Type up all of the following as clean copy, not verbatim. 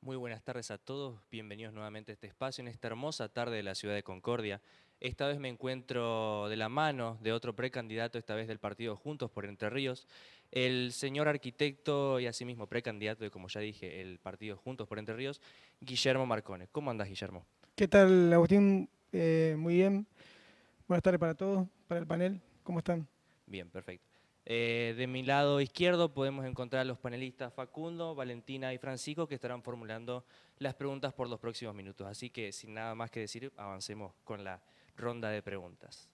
Muy buenas tardes a todos, bienvenidos nuevamente a este espacio, en esta hermosa tarde de la ciudad de Concordia. Esta vez me encuentro de la mano de otro precandidato, esta vez del partido Juntos por Entre Ríos, el señor arquitecto y asimismo precandidato de, como ya dije, el partido Juntos por Entre Ríos, Guillermo Marcone. ¿Cómo andás, Guillermo? ¿Qué tal, Agustín? Muy bien. Buenas tardes para todos, para el panel. ¿Cómo están? Bien, perfecto. De mi lado izquierdo podemos encontrar a los panelistas Facundo, Valentina y Francisco que estarán formulando las preguntas por los próximos minutos. Así que sin nada más que decir, avancemos con la ronda de preguntas.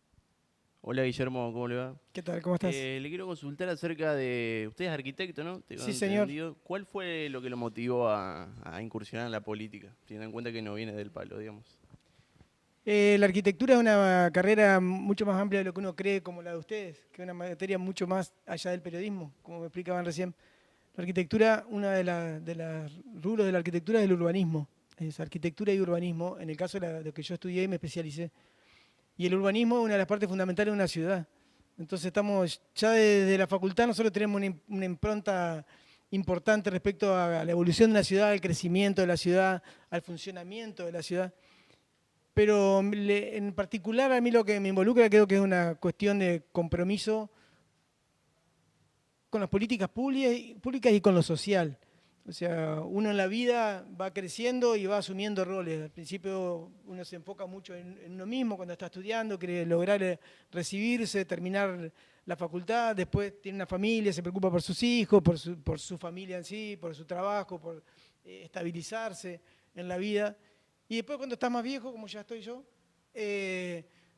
Hola Guillermo, ¿cómo le va? ¿Qué tal? ¿Cómo estás? Le quiero consultar acerca de... Usted es arquitecto, ¿no? Tengo Sí, señor. entendido. ¿Cuál fue lo que lo motivó a incursionar en la política? Teniendo en cuenta que no viene del palo, digamos. La arquitectura es una carrera mucho más amplia de lo que uno cree, como la de ustedes, que es una materia mucho más allá del periodismo, como me explicaban recién. La arquitectura, una de las rubros de la arquitectura es el urbanismo. Es arquitectura y urbanismo, en el caso de lo que yo estudié y me especialicé. Y el urbanismo es una de las partes fundamentales de una ciudad. Entonces estamos, ya desde la facultad nosotros tenemos una impronta importante respecto a la evolución de la ciudad, al crecimiento de la ciudad, al funcionamiento de la ciudad. Pero en particular a mí lo que me involucra creo que es una cuestión de compromiso con las políticas públicas y con lo social. O sea, uno en la vida va creciendo y va asumiendo roles. Al principio uno se enfoca mucho en uno mismo cuando está estudiando, quiere lograr recibirse, terminar la facultad, después tiene una familia, se preocupa por sus hijos, por su familia en sí, por su trabajo, por estabilizarse en la vida. Y después cuando estás más viejo, como ya estoy yo,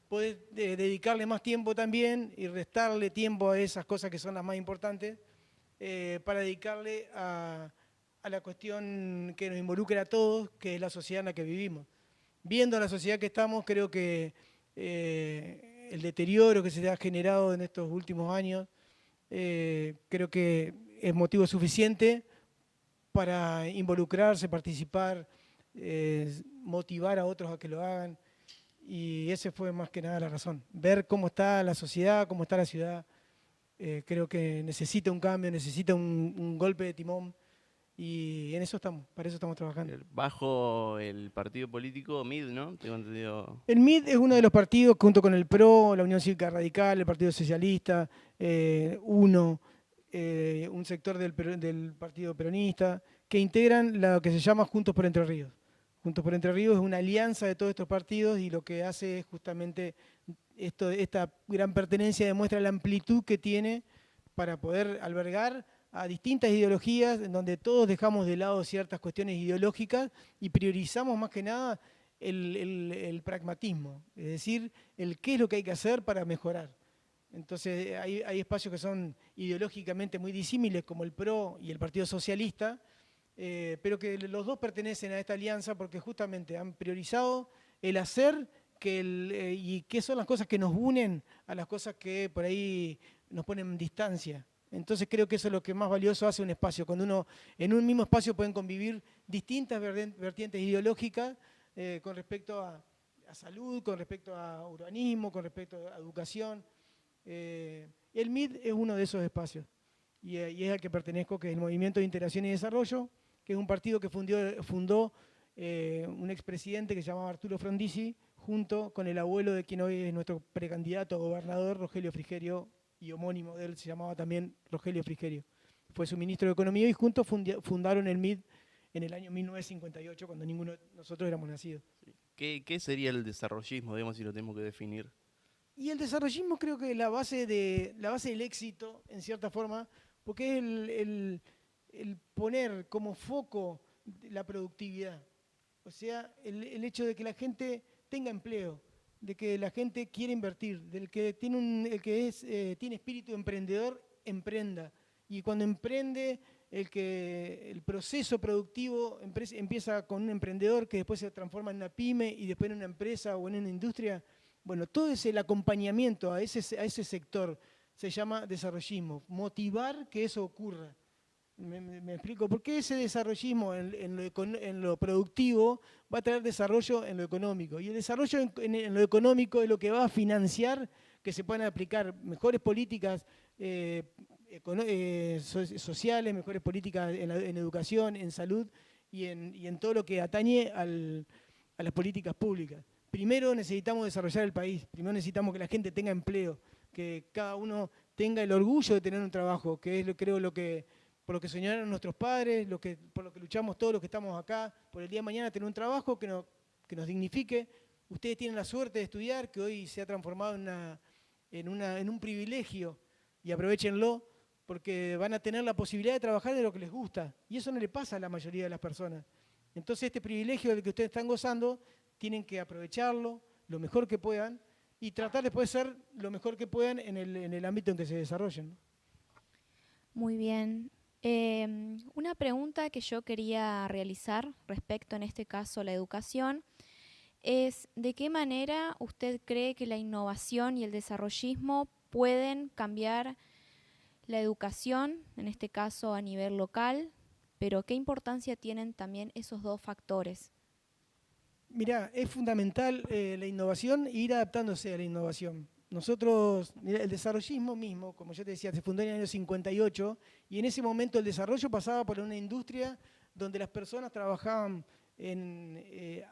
podés dedicarle más tiempo también y restarle tiempo a esas cosas que son las más importantes para dedicarle a la cuestión que nos involucra a todos, que es la sociedad en la que vivimos. Viendo la sociedad que estamos, creo que el deterioro que se ha generado en estos últimos años, creo que es motivo suficiente para involucrarse, participar, motivar a otros a que lo hagan. Y esa fue más que nada la razón. Ver cómo está la sociedad, cómo está la ciudad. Creo que necesita un cambio, necesita un golpe de timón. Y en eso estamos, para eso estamos trabajando. Bajo el partido político MID, ¿no? Tengo entendido. El MID es uno de los partidos, junto con el PRO, la Unión Cívica Radical, el Partido Socialista, UNO, un sector del Partido Peronista, que integran lo que se llama Juntos por Entre Ríos. Juntos por Entre Ríos es una alianza de todos estos partidos y lo que hace es justamente esta gran pertenencia demuestra la amplitud que tiene para poder albergar a distintas ideologías en donde todos dejamos de lado ciertas cuestiones ideológicas y priorizamos más que nada el pragmatismo, es decir, el qué es lo que hay que hacer para mejorar. Entonces hay espacios que son ideológicamente muy disímiles como el PRO y el Partido Socialista, pero que los dos pertenecen a esta alianza porque justamente han priorizado el hacer y qué son las cosas que nos unen a las cosas que por ahí nos ponen en distancia. Entonces creo que eso es lo que más valioso hace un espacio, cuando uno en un mismo espacio pueden convivir distintas vertientes ideológicas con respecto a salud, con respecto a urbanismo, con respecto a educación. El MID es uno de esos espacios y es al que pertenezco, que es el Movimiento de Integración y Desarrollo, que es un partido que fundó un expresidente que se llamaba Arturo Frondizi, junto con el abuelo de quien hoy es nuestro precandidato a gobernador, Rogelio Frigerio, y homónimo de él se llamaba también Rogelio Frigerio. Fue su ministro de Economía y juntos fundaron el MID en el año 1958, cuando ninguno de nosotros éramos nacidos. ¿Qué sería el desarrollismo, digamos, si lo tenemos que definir? Y el desarrollismo creo que es la base del éxito, en cierta forma, porque es el poner como foco la productividad. O sea, el hecho de que la gente tenga empleo, de que la gente quiera invertir, del que tiene tiene espíritu emprendedor, emprenda. Y cuando emprende, el proceso productivo empieza con un emprendedor que después se transforma en una pyme y después en una empresa o en una industria. Bueno, todo es el acompañamiento a ese sector se llama desarrollismo, motivar que eso ocurra. Me explico, ¿por qué ese desarrollismo en lo productivo va a traer desarrollo en lo económico? Y el desarrollo en lo económico es lo que va a financiar que se puedan aplicar mejores políticas sociales, mejores políticas en educación, en salud, y en todo lo que atañe a las políticas públicas. Primero necesitamos desarrollar el país, primero necesitamos que la gente tenga empleo, que cada uno tenga el orgullo de tener un trabajo, que es creo por lo que soñaron nuestros padres, por lo que luchamos todos los que estamos acá, por el día de mañana tener un trabajo que nos dignifique. Ustedes tienen la suerte de estudiar, que hoy se ha transformado en un privilegio, y aprovechenlo, porque van a tener la posibilidad de trabajar de lo que les gusta, y eso no le pasa a la mayoría de las personas. Entonces este privilegio del que ustedes están gozando, tienen que aprovecharlo lo mejor que puedan y tratar de poder ser lo mejor que puedan en el ámbito en que se desarrollen, ¿no? Muy bien. Una pregunta que yo quería realizar respecto, en este caso, a la educación, es ¿de qué manera usted cree que la innovación y el desarrollismo pueden cambiar la educación, en este caso a nivel local, pero qué importancia tienen también esos dos factores? Mirá, es fundamental la innovación e ir adaptándose a la innovación. Nosotros, mirá, el desarrollismo mismo, como yo te decía, se fundó en el año 58 y en ese momento el desarrollo pasaba por una industria donde las personas trabajaban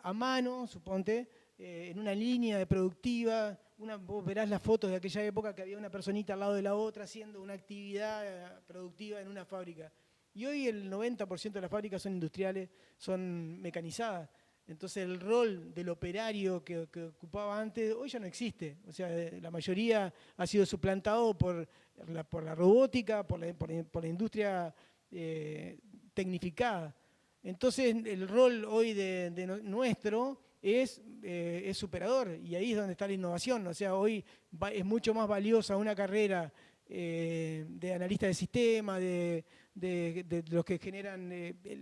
a mano, suponte, en una línea productiva. Vos verás las fotos de aquella época que había una personita al lado de la otra haciendo una actividad productiva en una fábrica. Y hoy el 90% de las fábricas son industriales, son mecanizadas. Entonces el rol del operario que ocupaba antes, hoy ya no existe. O sea, la mayoría ha sido suplantado por la robótica, por la industria tecnificada. Entonces el rol hoy nuestro es superador, y ahí es donde está la innovación. O sea, hoy es mucho más valiosa una carrera de analista de sistema, de los que generan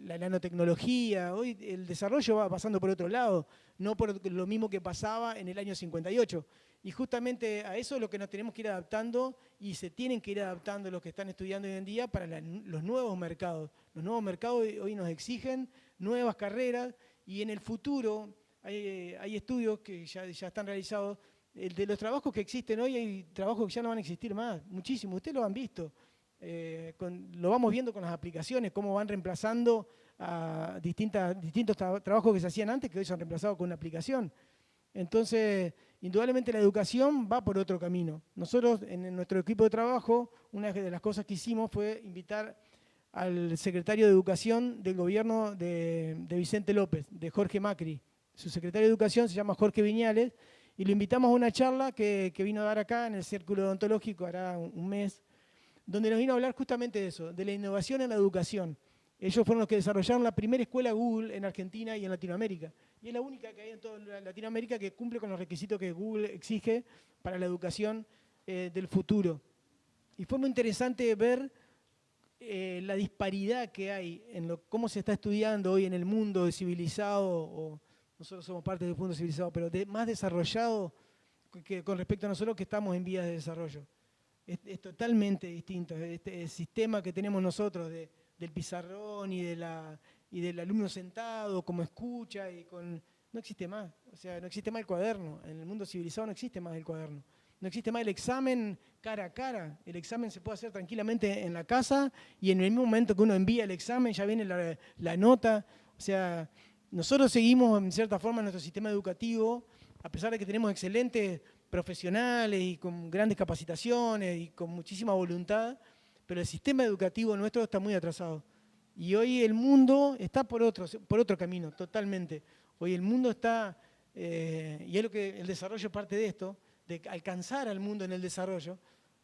la nanotecnología. Hoy el desarrollo va pasando por otro lado, no por lo mismo que pasaba en el año 58. Y justamente a eso es lo que nos tenemos que ir adaptando, y se tienen que ir adaptando los que están estudiando hoy en día para los nuevos mercados. Los nuevos mercados hoy nos exigen nuevas carreras, y en el futuro hay estudios que ya están realizados. De los trabajos que existen hoy, hay trabajos que ya no van a existir más, muchísimo. Ustedes lo han visto. Lo vamos viendo con las aplicaciones, cómo van reemplazando a distintos trabajos que se hacían antes, que hoy son reemplazados con una aplicación. Entonces, indudablemente la educación va por otro camino. Nosotros, en nuestro equipo de trabajo, una de las cosas que hicimos fue invitar al secretario de Educación del gobierno de Vicente López, de Jorge Macri. Su secretario de Educación se llama Jorge Viñales, y lo invitamos a una charla que vino a dar acá en el Círculo Odontológico, hará un mes, donde nos vino a hablar justamente de eso, de la innovación en la educación. Ellos fueron los que desarrollaron la primera escuela Google en Argentina y en Latinoamérica. Y es la única que hay en toda Latinoamérica que cumple con los requisitos que Google exige para la educación del futuro. Y fue muy interesante ver la disparidad que hay en cómo se está estudiando hoy en el mundo civilizado. Nosotros somos parte del mundo civilizado, pero más desarrollado con respecto a nosotros, que estamos en vías de desarrollo. Es totalmente distinto. Este sistema que tenemos nosotros del pizarrón y del alumno sentado como escucha, no existe más. O sea, no existe más el cuaderno. En el mundo civilizado no existe más el cuaderno. No existe más el examen cara a cara. El examen se puede hacer tranquilamente en la casa, y en el mismo momento que uno envía el examen ya viene la nota. O sea, nosotros seguimos en cierta forma nuestro sistema educativo, a pesar de que tenemos excelentes profesionales y con grandes capacitaciones y con muchísima voluntad, pero el sistema educativo nuestro está muy atrasado. Y hoy el mundo está por otro camino, totalmente. Hoy el mundo está, y es lo que el desarrollo es parte de esto, de alcanzar al mundo en el desarrollo,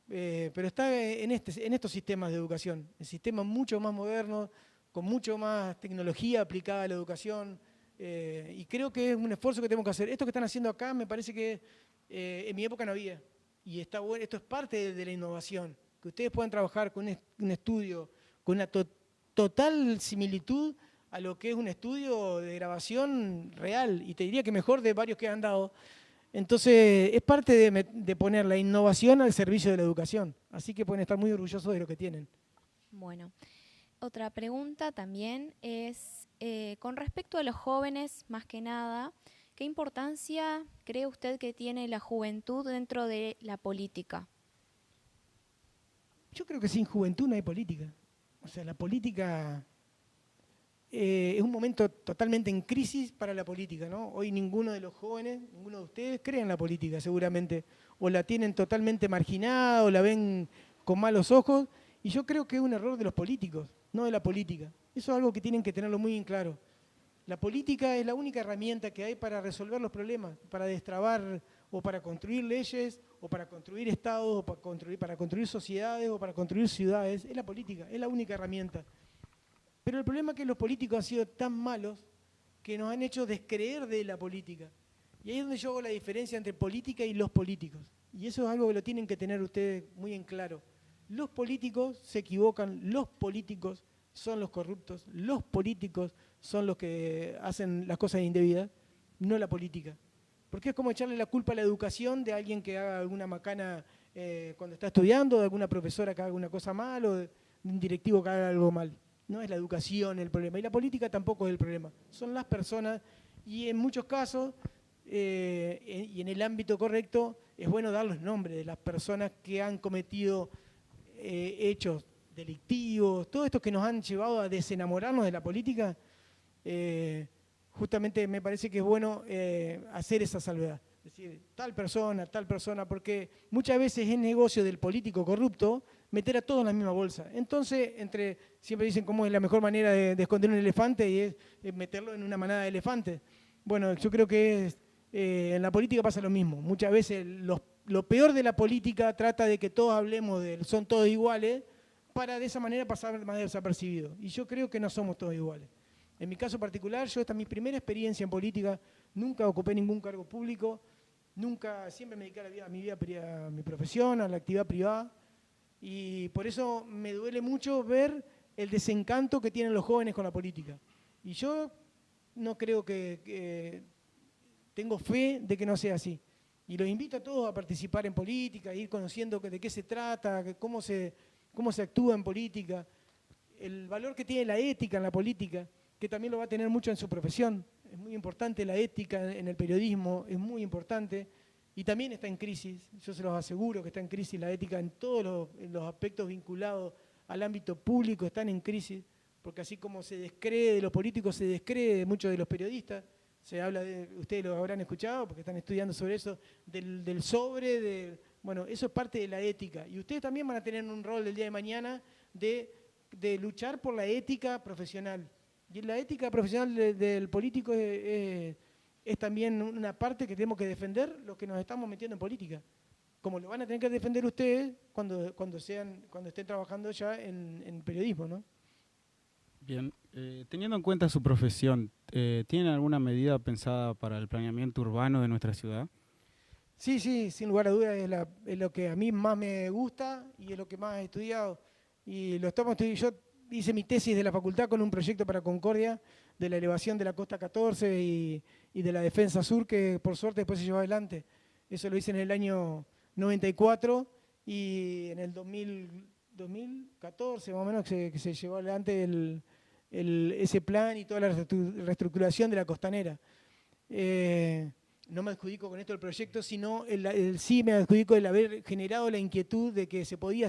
pero está en estos sistemas de educación, en sistemas mucho más modernos, con mucho más tecnología aplicada a la educación, y creo que es un esfuerzo que tenemos que hacer. Esto que están haciendo acá me parece que en mi época no había, y está bueno. Esto es parte de la innovación, que ustedes puedan trabajar con un estudio con una total similitud a lo que es un estudio de grabación real, y te diría que mejor de varios que han dado. Entonces, es parte de poner la innovación al servicio de la educación, así que pueden estar muy orgullosos de lo que tienen. Bueno. Otra pregunta también es, con respecto a los jóvenes, más que nada, ¿qué importancia cree usted que tiene la juventud dentro de la política? Yo creo que sin juventud no hay política. O sea, la política es un momento totalmente en crisis para la política, ¿no? Hoy ninguno de los jóvenes, ninguno de ustedes cree en la política seguramente, o la tienen totalmente marginada, o la ven con malos ojos, y yo creo que es un error de los políticos, no de la política. Eso es algo que tienen que tenerlo muy en claro. La política es la única herramienta que hay para resolver los problemas, para destrabar o para construir leyes, o para construir estados, o para construir sociedades, o para construir ciudades. Es la política, es la única herramienta. Pero el problema es que los políticos han sido tan malos que nos han hecho descreer de la política. Y ahí es donde yo hago la diferencia entre política y los políticos. Y eso es algo que lo tienen que tener ustedes muy en claro. Los políticos se equivocan, los políticos son los corruptos, los políticos son los que hacen las cosas indebidas, no la política. Porque es como echarle la culpa a la educación de alguien que haga alguna macana cuando está estudiando, de alguna profesora que haga una cosa mal, o de un directivo que haga algo mal. No es la educación el problema, y la política tampoco es el problema. Son las personas, y en muchos casos, y en el ámbito correcto, es bueno dar los nombres de las personas que han cometido hechos delictivos, todo esto que nos han llevado a desenamorarnos de la política. Justamente me parece que es bueno hacer esa salvedad. Es decir, tal persona, porque muchas veces es negocio del político corrupto meter a todos en la misma bolsa. Entonces, siempre dicen cómo es la mejor manera de esconder un elefante, y es meterlo en una manada de elefantes. Bueno, yo creo que en la política pasa lo mismo. Muchas veces lo peor de la política trata de que todos hablemos son todos iguales, para de esa manera pasar más desapercibido. Y yo creo que no somos todos iguales. En mi caso particular, esta es mi primera experiencia en política, nunca ocupé ningún cargo público, siempre me dediqué a mi profesión, a la actividad privada, y por eso me duele mucho ver el desencanto que tienen los jóvenes con la política. Y yo no creo tengo fe de que no sea así. Y los invito a todos a participar en política, a ir conociendo de qué se trata, cómo se actúa en política, el valor que tiene la ética en la política, que también lo va a tener mucho en su profesión. Es muy importante la ética en el periodismo, es muy importante, y también está en crisis. Yo se los aseguro que está en crisis la ética en todos los aspectos vinculados al ámbito público, están en crisis, porque así como se descree de los políticos, se descree de muchos de los periodistas. Se habla ustedes lo habrán escuchado porque están estudiando sobre eso, bueno, eso es parte de la ética. Y ustedes también van a tener un rol el día de mañana de luchar por la ética profesional. Y la ética profesional del político es también una parte que tenemos que defender los que nos estamos metiendo en política. Como lo van a tener que defender ustedes cuando estén trabajando ya en periodismo, ¿no? Bien, teniendo en cuenta su profesión, ¿tienen alguna medida pensada para el planeamiento urbano de nuestra ciudad? Sí, sin lugar a dudas es lo que a mí más me gusta y es lo que más he estudiado. Y lo estamos estudiando. Yo hice mi tesis de la facultad con un proyecto para Concordia, de la elevación de la Costa 14 y de la Defensa Sur, que por suerte después se llevó adelante. Eso lo hice en el año 94 y en el 2014 más o menos que se llevó adelante ese plan y toda la reestructuración de la costanera. No me adjudico con esto el proyecto, sino sí me adjudico el haber generado la inquietud de que se podía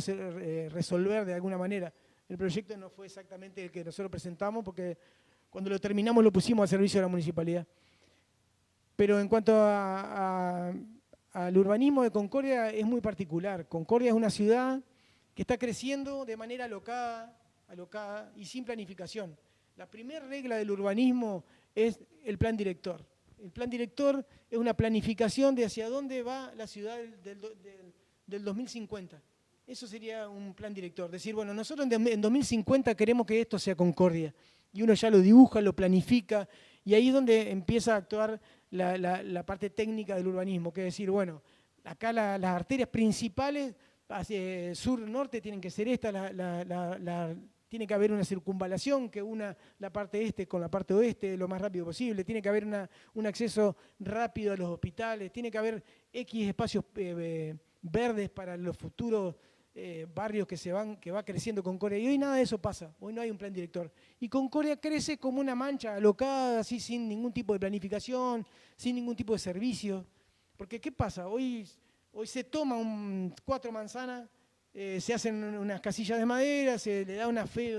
resolver de alguna manera. El proyecto no fue exactamente el que nosotros presentamos, porque cuando lo terminamos lo pusimos al servicio de la municipalidad. Pero en cuanto al urbanismo de Concordia, es muy particular. Concordia es una ciudad que está creciendo de manera alocada y sin planificación. La primera regla del urbanismo es el plan director. El plan director es una planificación de hacia dónde va la ciudad del 2050. Eso sería un plan director. Decir, bueno, nosotros en 2050 queremos que esto sea Concordia. Y uno ya lo dibuja, lo planifica, y ahí es donde empieza a actuar la parte técnica del urbanismo, que es decir, bueno, acá las arterias principales, hacia sur-norte, tienen que ser estas, tiene que haber una circunvalación que una la parte este con la parte oeste lo más rápido posible, tiene que haber un acceso rápido a los hospitales, tiene que haber X espacios verdes para los futuros barrios que va creciendo Concordia. Y hoy nada de eso pasa, hoy no hay un plan director. Y Concordia crece como una mancha alocada, así sin ningún tipo de planificación, sin ningún tipo de servicio. Porque ¿qué pasa? Hoy se toma 4 manzanas se hacen unas casillas de madera, se le da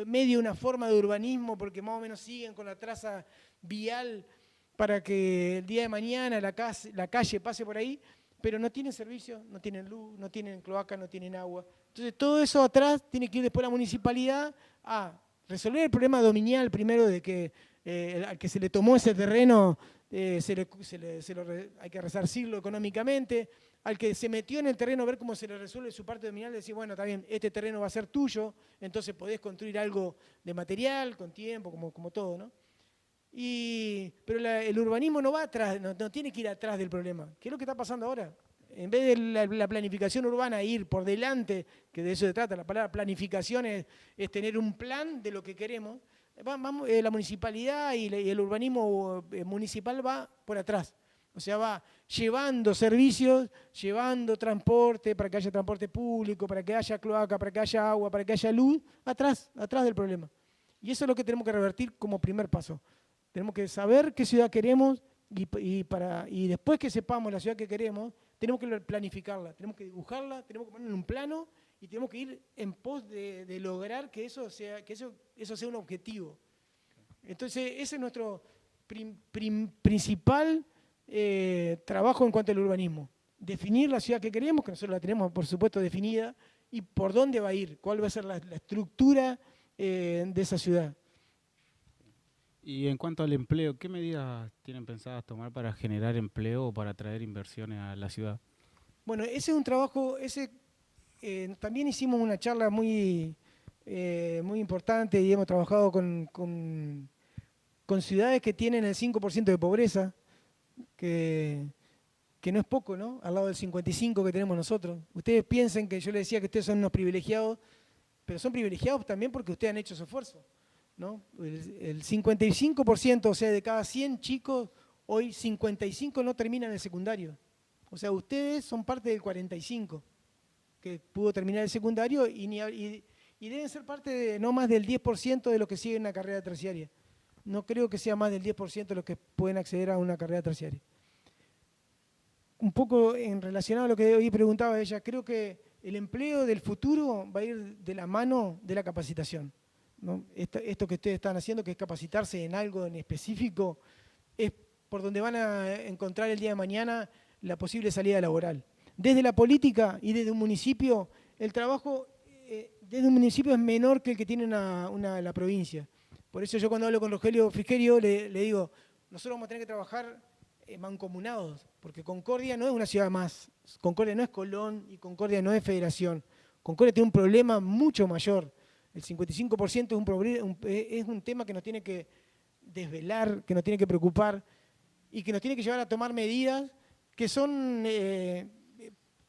medio una forma de urbanismo porque más o menos siguen con la traza vial para que el día de mañana la calle pase por ahí, pero no tienen servicio, no tienen luz, no tienen cloaca, no tienen agua. Entonces todo eso atrás tiene que ir después la municipalidad a resolver el problema dominial primero de que al que se le tomó ese terreno hay que resarcirlo económicamente, al que se metió en el terreno a ver cómo se le resuelve su parte dominial, decir, bueno, está bien, este terreno va a ser tuyo, entonces podés construir algo de material, con tiempo, como todo, ¿no? Pero el urbanismo no va atrás, no tiene que ir atrás del problema. ¿Qué es lo que está pasando ahora? En vez de la planificación urbana ir por delante, que de eso se trata, la palabra planificación es tener un plan de lo que queremos, la municipalidad y el urbanismo municipal va por atrás. O sea, va llevando servicios, llevando transporte, para que haya transporte público, para que haya cloaca, para que haya agua, para que haya luz, atrás del problema. Y eso es lo que tenemos que revertir como primer paso. Tenemos que saber qué ciudad queremos y después que sepamos la ciudad que queremos, tenemos que planificarla, tenemos que dibujarla, tenemos que poner en un plano y tenemos que ir en pos de lograr que eso sea un objetivo. Entonces, ese es nuestro principal trabajo en cuanto al urbanismo. Definir la ciudad que queremos, que nosotros la tenemos, por supuesto, definida, y por dónde va a ir, cuál va a ser la estructura de esa ciudad. Y en cuanto al empleo, ¿qué medidas tienen pensadas tomar para generar empleo o para atraer inversiones a la ciudad? Bueno, ese es un trabajo, también hicimos una charla muy importante y hemos trabajado con ciudades que tienen el 5% de pobreza, que no es poco, ¿no? Al lado del 55% que tenemos nosotros. Ustedes piensen que yo les decía que ustedes son unos privilegiados, pero son privilegiados también porque ustedes han hecho su esfuerzo, ¿no? El 55%, o sea, de cada 100 chicos, hoy 55 no terminan el secundario. O sea, ustedes son parte del 45 que pudo terminar el secundario y deben ser parte de no más del 10% de los que siguen una carrera terciaria. No creo que sea más del 10% de los que pueden acceder a una carrera terciaria. Un poco en relacionado a lo que hoy preguntaba ella, creo que el empleo del futuro va a ir de la mano de la capacitación, ¿no? Esto que ustedes están haciendo, que es capacitarse en algo en específico, es por donde van a encontrar el día de mañana la posible salida laboral. Desde la política y desde un municipio, el trabajo desde un municipio es menor que el que tiene la provincia. Por eso yo cuando hablo con Rogelio Frigerio le digo, nosotros vamos a tener que trabajar mancomunados, porque Concordia no es una ciudad más, Concordia no es Colón y Concordia no es Federación. Concordia tiene un problema mucho mayor. El 55% es un tema que nos tiene que desvelar, que nos tiene que preocupar y que nos tiene que llevar a tomar medidas que son,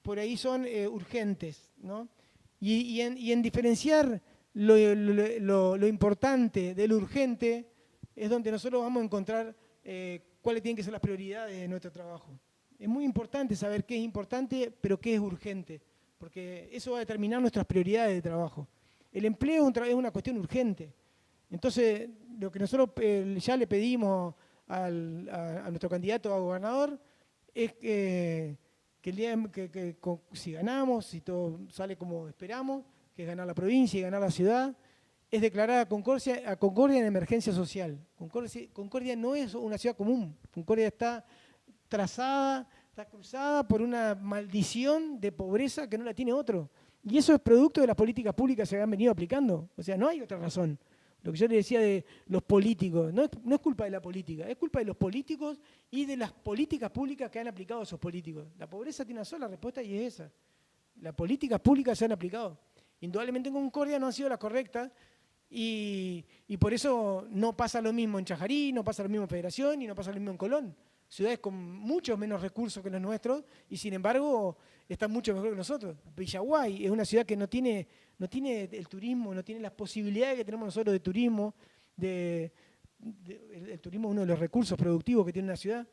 por ahí son urgentes, ¿no? Y en diferenciar lo importante de lo urgente es donde nosotros vamos a encontrar cuáles tienen que ser las prioridades de nuestro trabajo. Es muy importante saber qué es importante, pero qué es urgente, porque eso va a determinar nuestras prioridades de trabajo. El empleo es una cuestión urgente. Entonces, lo que nosotros ya le pedimos a nuestro candidato a gobernador es que si ganamos, si todo sale como esperamos, que es ganar la provincia y ganar la ciudad, es declarar a Concordia en emergencia social. Concordia no es una ciudad común. Concordia está trazada, está cruzada por una maldición de pobreza que no la tiene otro. Y eso es producto de las políticas públicas que se han venido aplicando. O sea, no hay otra razón. Lo que yo le decía de los políticos, no es culpa de la política, es culpa de los políticos y de las políticas públicas que han aplicado esos políticos. La pobreza tiene una sola respuesta y es esa. Las políticas públicas se han aplicado. Indudablemente en Concordia no han sido las correctas y por eso no pasa lo mismo en Chajarí, no pasa lo mismo en Federación y no pasa lo mismo en Colón. Ciudades con muchos menos recursos que los nuestros y sin embargo están mucho mejor que nosotros. Villaguay es una ciudad que no tiene el turismo, no tiene las posibilidades que tenemos nosotros de turismo. El turismo es uno de los recursos productivos que tiene una ciudad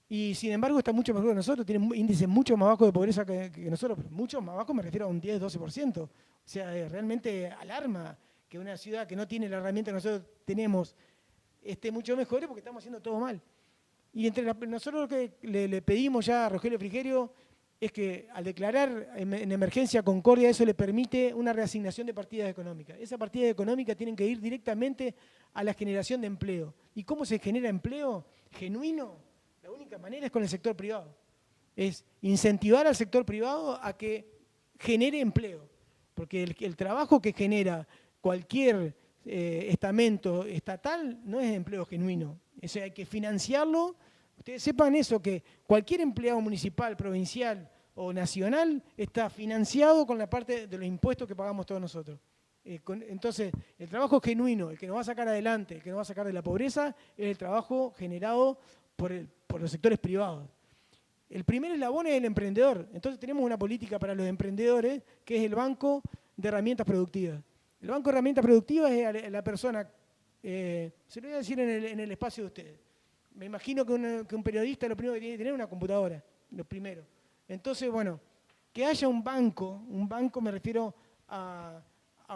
y sin embargo está mucho mejor que nosotros, tiene índices mucho más bajos de pobreza que nosotros, pero mucho más bajos me refiero a un 10-12%. O sea, realmente alarma que una ciudad que no tiene la herramienta que nosotros tenemos esté mucho mejor porque estamos haciendo todo mal. Y entre nosotros lo que le pedimos ya a Rogelio Frigerio es que al declarar en emergencia Concordia, eso le permite una reasignación de partidas económicas. Esas partidas económicas tienen que ir directamente a la generación de empleo. ¿Y cómo se genera empleo genuino? La única manera es con el sector privado. Es incentivar al sector privado a que genere empleo. Porque el trabajo que genera cualquier estamento estatal no es empleo genuino. Eso hay que financiarlo. Ustedes sepan eso, que cualquier empleado municipal, provincial o nacional está financiado con la parte de los impuestos que pagamos todos nosotros. Entonces, el trabajo genuino, el que nos va a sacar adelante, el que nos va a sacar de la pobreza, es el trabajo generado por los sectores privados. El primer eslabón es el emprendedor. Entonces tenemos una política para los emprendedores, que es el Banco de Herramientas Productivas. El Banco de Herramientas Productivas es la persona, se lo voy a decir en el espacio de ustedes. Me imagino que un periodista lo primero que tiene que tener es una computadora, lo primero. Entonces, bueno, que haya un banco me refiero a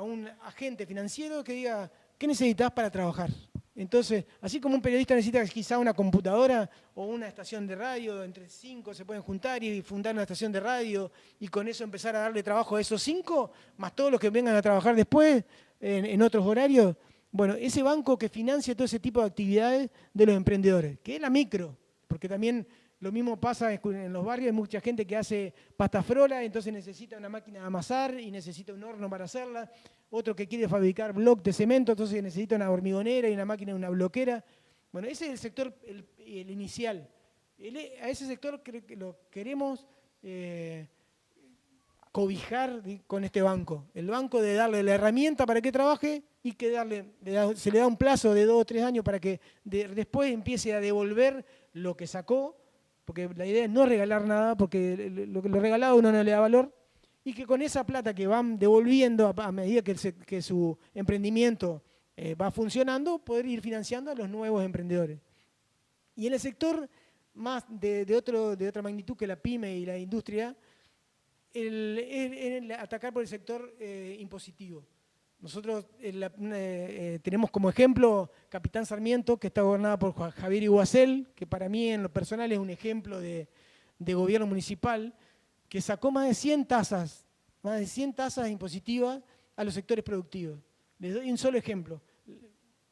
un agente financiero que diga, ¿qué necesitas para trabajar? Entonces, así como un periodista necesita quizá una computadora o una estación de radio, entre 5 se pueden juntar y fundar una estación de radio y con eso empezar a darle trabajo a esos 5, más todos los que vengan a trabajar después en otros horarios. Bueno, ese banco que financia todo ese tipo de actividades de los emprendedores, que es la micro, porque también lo mismo pasa en los barrios, hay mucha gente que hace pasta frola, entonces necesita una máquina de amasar y necesita un horno para hacerla, otro que quiere fabricar bloques de cemento, entonces necesita una hormigonera y una máquina, una bloquera. Bueno, ese es el sector el inicial. A ese sector lo queremos cobijar con este banco. El banco de darle la herramienta para que trabaje y que se le da un plazo de 2 o 3 años para que después empiece a devolver lo que sacó, porque la idea es no regalar nada, porque lo regalado uno no le da valor, y que con esa plata que van devolviendo a medida que su emprendimiento va funcionando, poder ir financiando a los nuevos emprendedores. Y en el sector más de otra magnitud que la pyme y la industria, el atacar por el sector impositivo. Nosotros tenemos como ejemplo Capitán Sarmiento, que está gobernada por Javier Iguacel, que para mí en lo personal es un ejemplo de gobierno municipal, que sacó más de 100 tasas impositivas a los sectores productivos. Les doy un solo ejemplo,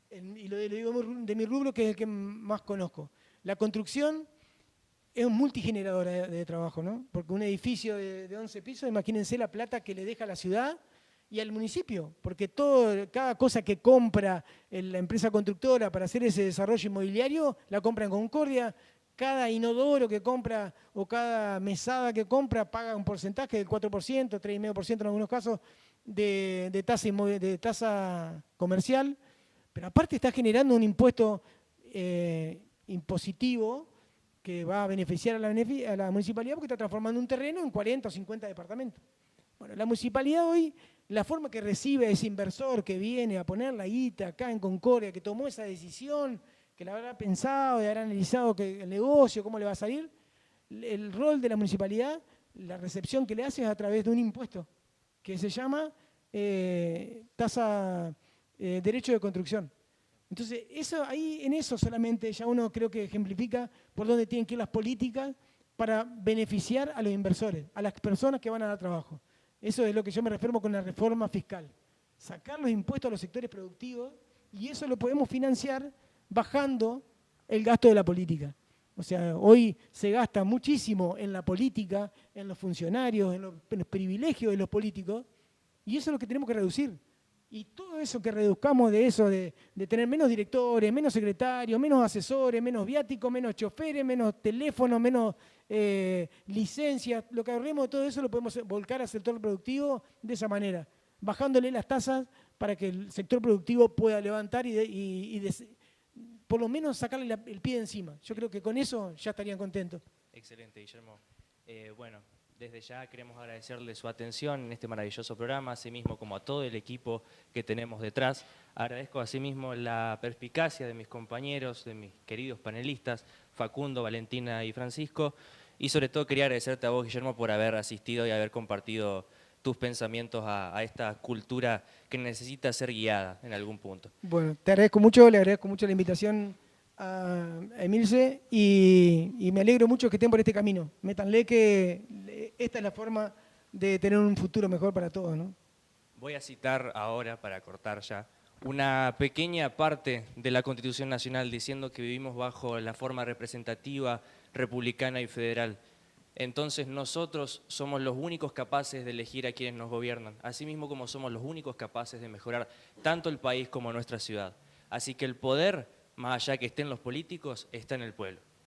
y lo digo de mi rubro, que es el que más conozco. La construcción es un multigenerador de trabajo, ¿no? Porque un edificio de 11 pisos, imagínense la plata que le deja a la ciudad y al municipio, porque cada cosa que compra la empresa constructora para hacer ese desarrollo inmobiliario, la compra en Concordia. Cada inodoro que compra o cada mesada que compra paga un porcentaje del 4%, 3,5% en algunos casos, de tasa comercial. Pero aparte está generando un impuesto impositivo que va a beneficiar a la municipalidad porque está transformando un terreno en 40 o 50 departamentos. Bueno, la municipalidad hoy, la forma que recibe ese inversor que viene a poner la guita acá en Concordia, que tomó esa decisión, que la habrá pensado y habrá analizado el negocio, cómo le va a salir, el rol de la municipalidad, la recepción que le hace es a través de un impuesto que se llama derecho de construcción. Entonces, en eso solamente ya uno creo que ejemplifica por dónde tienen que ir las políticas para beneficiar a los inversores, a las personas que van a dar trabajo. Eso es lo que yo me refiero con la reforma fiscal. Sacar los impuestos a los sectores productivos y eso lo podemos financiar bajando el gasto de la política. O sea, hoy se gasta muchísimo en la política, en los funcionarios, en los privilegios de los políticos, y eso es lo que tenemos que reducir. Y todo eso que reduzcamos de tener menos directores, menos secretarios, menos asesores, menos viáticos, menos choferes, menos teléfonos, menos licencias, lo que ahorremos de todo eso lo podemos volcar al sector productivo de esa manera, bajándole las tasas para que el sector productivo pueda levantar y por lo menos sacarle el pie de encima. Yo creo que con eso ya estarían contentos. Excelente, Guillermo. Bueno, desde ya queremos agradecerle su atención en este maravilloso programa, asimismo como a todo el equipo que tenemos detrás. Agradezco asimismo la perspicacia de mis compañeros, de mis queridos panelistas, Facundo, Valentina y Francisco. Y sobre todo quería agradecerte a vos, Guillermo, por haber asistido y haber compartido tus pensamientos a esta cultura que necesita ser guiada en algún punto. Bueno, te agradezco mucho, le agradezco mucho la invitación a Emilce y me alegro mucho que estén por este camino. Métanle que esta es la forma de tener un futuro mejor para todos, ¿no? Voy a citar ahora, para cortar ya, una pequeña parte de la Constitución Nacional diciendo que vivimos bajo la forma representativa, republicana y federal. Entonces nosotros somos los únicos capaces de elegir a quienes nos gobiernan, asimismo como somos los únicos capaces de mejorar tanto el país como nuestra ciudad. Así que el poder, más allá que estén los políticos, está en el pueblo.